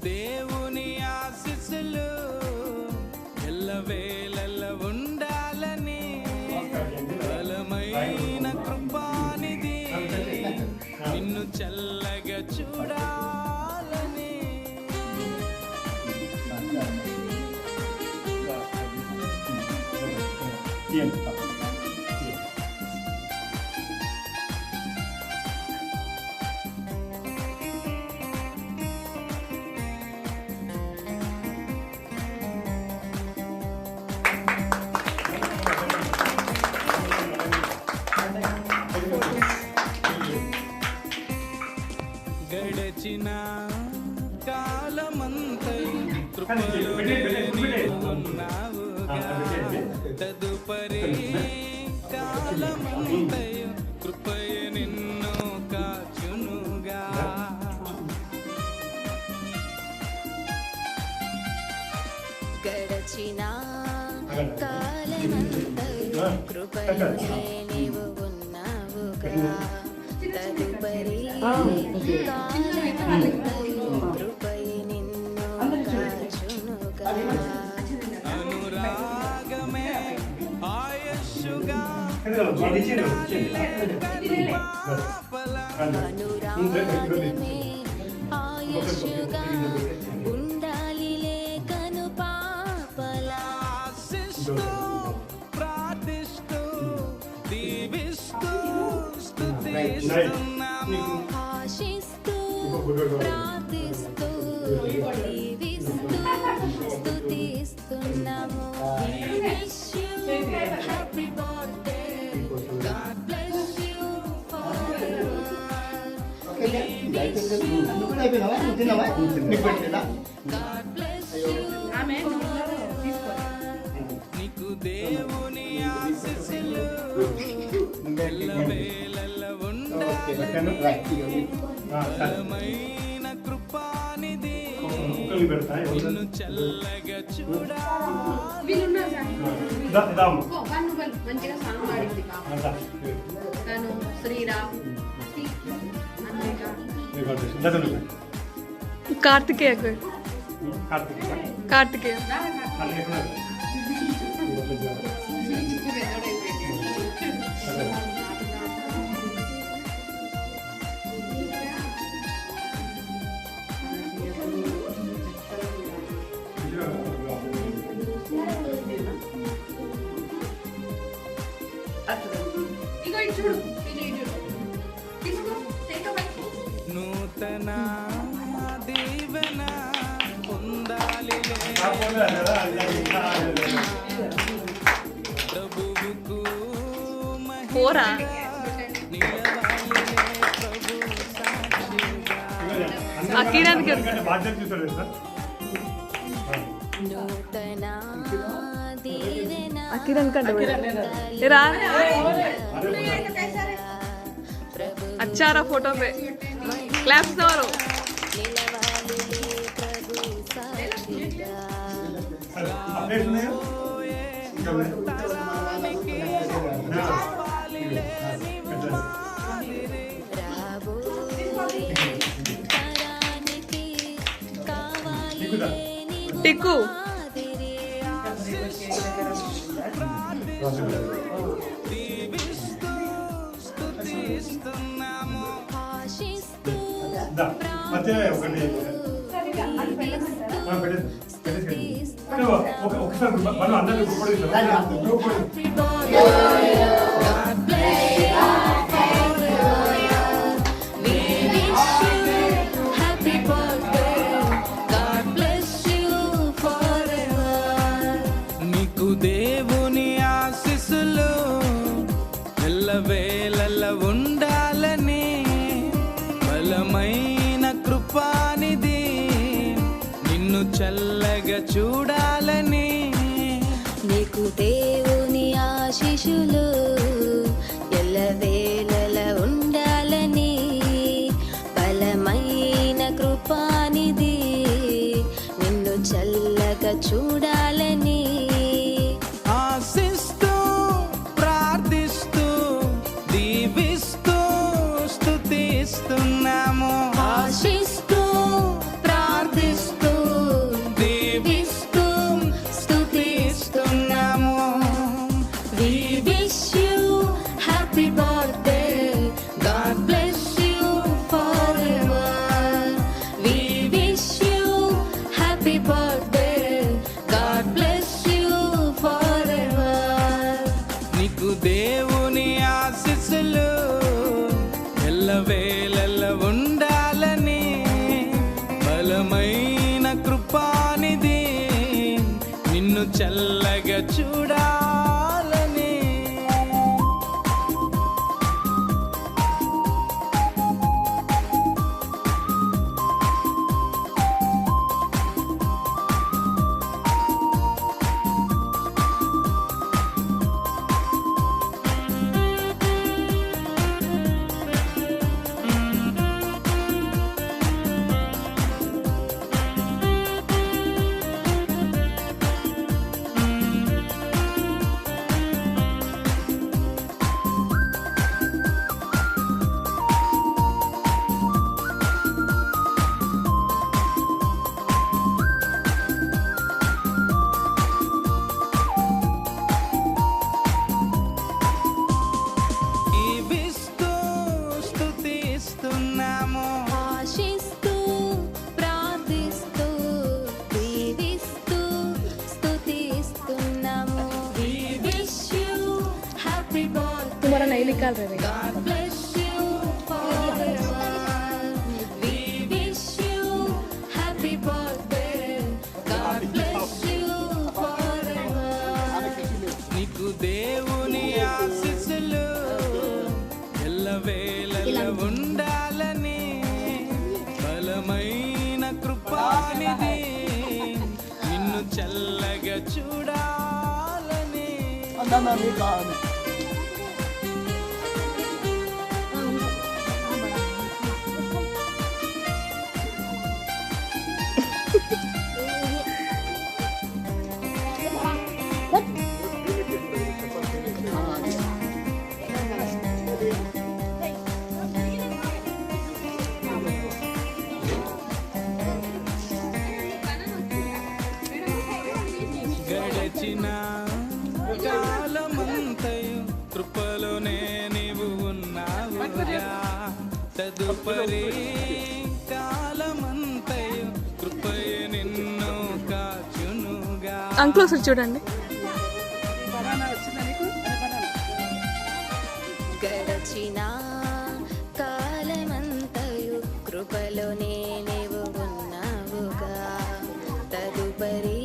దేవుని ఆశీస్సులు ఎల్లవేళ ఉండాలని బలమైన కృపానిధి నిన్ను చల్లగా చూడాలని గడచిన కాలమంతై కృపలో ఉన్నావుగా తదుపరి కాలమంతై కృపయ నిన్ను కాచునుగా గడచిన కాలమంతై కృపలో నీవు ఉన్నావుగా తదుపరి కృపయ నిన్ను కాచునుగా అనురాగమే ఆయుష్గా అనురాగమే ఆయుష్గా ఉండాలి లేకను పాపలా ప్రార్థిస్తూ దీవిస్తూ స్తుతిస్తున్నాము ఆశిస్తూ ప్రార్థిస్తూ దీవిస్తూ స్తుతిస్తున్నాము happy birthday God bless you నీకు దేవుని ఆశీస్సులు ఎల్లవేళ ఉండాలని బలమైన కృపానిధి నిన్ను చల్లగా చూడాలి మంచిగా సాంగ్ పాడింది తను శ్రీరామ్ కార్తికేయ నూతన దీవెన పొందాలి ప్రభువుకు పోరా అకిరానికి అకిరాన్ కంటే రా अच्छा रहा फोटो पे क्लैप्स दो टिक्कू ఒకసారి మనం అందరినీ group Happy birthday, God bless you forever. నీకు దేవుని ఆశీస్సులు ఎల్లవేళల ఉండాలని బలమైన కృపానిది నిన్ను చల్లగా చూడాలని నీకు దేవుని ఆశీస్సులు ఎల్లవేళల ఉండాలని బలమైన కృపానిది నిన్ను చల్లగా చూడాలని ఆశిస్తూ ప్రార్థిస్తూ దీవిస్తూ స్తుతిస్తున్నాము ఆశిస్తూ ప్రార్థిస్తూ దీవిస్తూ స్తుతిస్తున్నాము We wish you happy birthday. God bless you forever. We wish you happy birthday. God bless you forever. నీకు దేవుని ఆశీస్సులు ఎల్లవేళల ఉండాలని బలమైన కృపానిది నిన్ను చల్లగా చూడాలని దీవిస్తూ స్తుతిస్తున్నాము ఆశిస్తూ ప్రార్థిస్తూ దీవిస్తూ స్తుతిస్తున్నాము. We wish you happy birthday. तुम्हारा नहीं निकाल रहे God bless you forever. We wish you happy birthday. God bless you forever. నీకు దేవుని ఆశీస్సులు ఎల్లవేళల ఉండాలని బలమైన కృపానిది నిన్ను చల్లగా చూడాలని గడచిన కాలమంతయు కృపలోనే నీవు ఉన్నావుగా తదుపరి కాలమంతయు కృపయే నిన్ను కాచునుగా అంకుల్ ఒకసారి చూడండి గడచిన కాలమంతయు కృపలోనే నీవు ఉన్నావుగా తదుపరి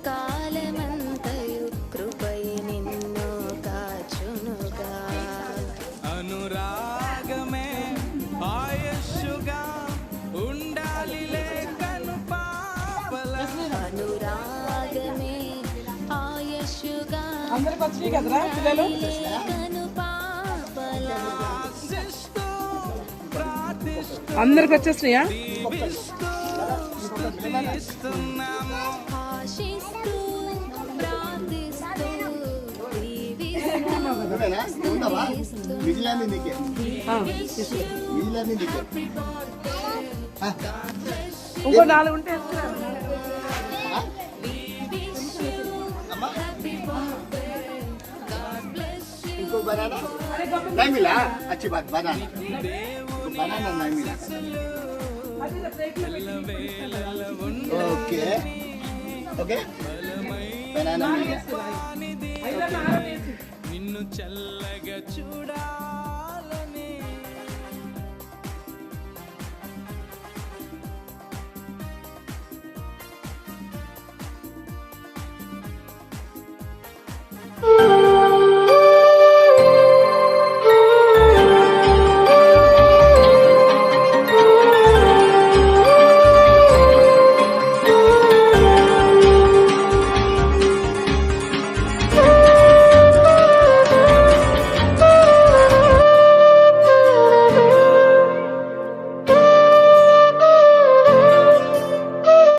కాలమంతయు కృపయే నిన్ను కాచునుగా అనురాగమే ఆయుష్గా ఉండాలి లేకను పాపల అనురాగమే ఆయుష్గా లేకను పాపల ఆశిస్తూ ప్రార్థిస్తూ అందరికి వచ్చేసినాయా దీవిస్తూ స్తుతిస్తున్నాము ఆశిస్తూ ప్రార్థిస్తూ మిగిలింది నీకే మిగిలింది నీకే ఇంకో 4 ఉంటే ఇంకో బనానా नहीं मिला अच्छी बात बनाना banana namila. Okay. Okay. Banana namila. నిన్ను చల్లగా చూడాలని you.